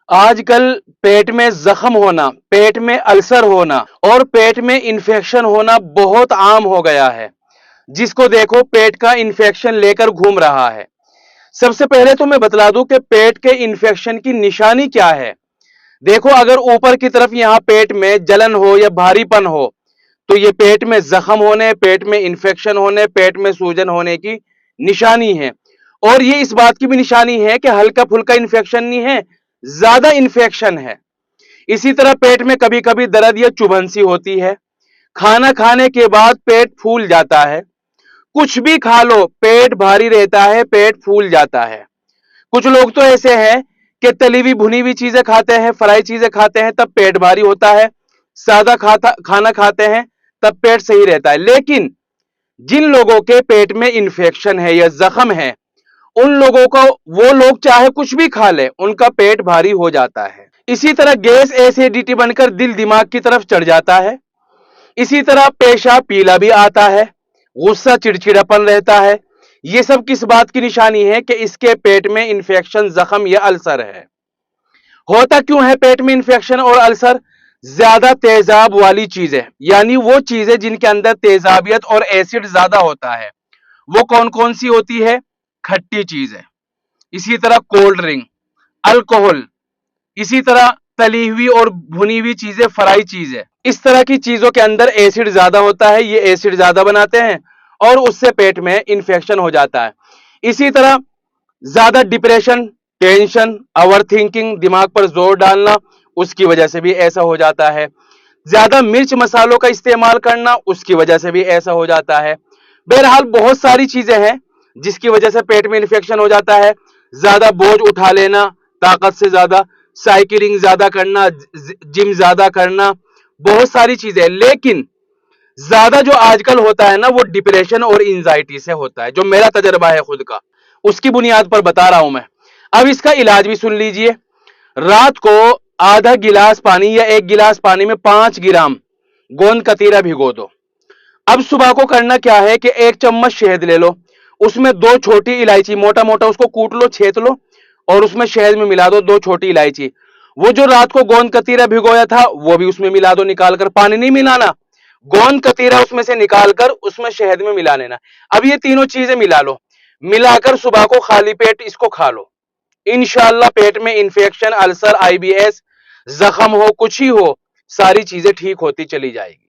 آج کل پیٹ میں زخم ہونا، پیٹ میں السر ہونا اور پیٹ میں انفیکشن ہونا بہت عام ہو گیا ہے۔ جس کو دیکھو پیٹ کا انفیکشن لے کر گھوم رہا ہے۔ سب سے پہلے تو میں بتلا دوں کہ پیٹ کے انفیکشن کی نشانی کیا ہے۔ دیکھو اگر اوپر کی طرف یہاں پیٹ میں جلن ہو یا بھاری پن ہو تو یہ پیٹ میں زخم ہونے، پیٹ میں انفیکشن ہونے، پیٹ میں سوجن ہونے کی نشانی ہے۔ اور یہ اس بات کی بھی نشانی ہے کہ ہلکا پھلکا انفیکشن نہیں ہے، زیادہ انفیکشن ہے۔ اسی طرح پیٹ میں کبھی کبھی درد یا چبھن سی ہوتی ہے۔ کھانا کھانے کے بعد پیٹ پھول جاتا ہے۔ کچھ بھی کھا لو پیٹ بھاری رہتا ہے، پیٹ پھول جاتا ہے۔ کچھ لوگ تو ایسے ہیں کہ تلی ہوئی بھنی ہوئی چیزیں کھاتے ہیں، فرائی چیزیں کھاتے ہیں تب پیٹ بھاری ہوتا ہے، سادہ کھانا کھاتے ہیں تب پیٹ صحیح رہتا ہے۔ لیکن جن لوگوں کے پیٹ میں انفیکشن ہے یا زخم ہے، ان لوگوں کو، وہ لوگ چاہے کچھ بھی کھا لے ان کا پیٹ بھاری ہو جاتا ہے۔ اسی طرح گیس ایسیڈیٹی بن کر دل دماغ کی طرف چڑھ جاتا ہے۔ اسی طرح پیشاب پیلا بھی آتا ہے، غصہ چڑچڑاپن رہتا ہے۔ یہ سب کس بات کی نشانی ہے کہ اس کے پیٹ میں انفیکشن، زخم یا السر ہے۔ ہوتا کیوں ہے پیٹ میں انفیکشن اور السر؟ زیادہ تیزاب والی چیزیں، یعنی وہ چیزیں جن کے اندر تیزابیت اور ایسڈ زیادہ ہوتا ہے، وہ کون کون سی ہوتی ہے؟ کھٹی چیزیں، اسی طرح کولڈ ڈرنک، الکوہل، اسی طرح تلی ہوئی اور بھنی ہوئی چیزیں، فرائی چیزیں، اس طرح کی چیزوں کے اندر ایسڈ زیادہ ہوتا ہے، یہ ایسڈ زیادہ بناتے ہیں اور اس سے پیٹ میں انفیکشن ہو جاتا ہے۔ اسی طرح زیادہ ڈپریشن، ٹینشن، اوور تھنکنگ، دماغ پر زور ڈالنا، اس کی وجہ سے بھی ایسا ہو جاتا ہے۔ زیادہ مرچ مسالوں کا استعمال کرنا، اس کی وجہ سے بھی ایسا ہو جاتا ہے۔ بہرحال بہت ساری چیزیں ہیں جس کی وجہ سے پیٹ میں انفیکشن ہو جاتا ہے۔ زیادہ بوجھ اٹھا لینا، طاقت سے زیادہ، سائیکلنگ زیادہ کرنا، جم زیادہ کرنا، بہت ساری چیزیں۔ لیکن زیادہ جو آج کل ہوتا ہے نا، وہ ڈپریشن اور انزائٹی سے ہوتا ہے، جو میرا تجربہ ہے خود کا، اس کی بنیاد پر بتا رہا ہوں میں۔ اب اس کا علاج بھی سن لیجئے۔ رات کو آدھا گلاس پانی یا 1 گلاس پانی میں 5 گرام گوند کتیرا بھگو دو۔ اب صبح کو کرنا کیا ہے کہ 1 چمچ شہد لے لو، اس میں 2 چھوٹی الائچی موٹا موٹا اس کو کوٹ لو، چھید لو اور اس میں شہد میں ملا دو 2 چھوٹی الائچی۔ وہ جو رات کو گوند کتیرا بھگویا تھا وہ بھی اس میں ملا دو، نکال کر، پانی نہیں ملانا، گوند کتیرا اس میں سے نکال کر اس میں شہد میں ملا لینا۔ اب یہ تینوں چیزیں ملا لو، ملا کر صبح کو خالی پیٹ اس کو کھا لو۔ انشاءاللہ پیٹ میں انفیکشن، السر، IBS، زخم ہو، کچھ ہی ہو، ساری چیزیں ٹھیک ہوتی چلی جائے گی۔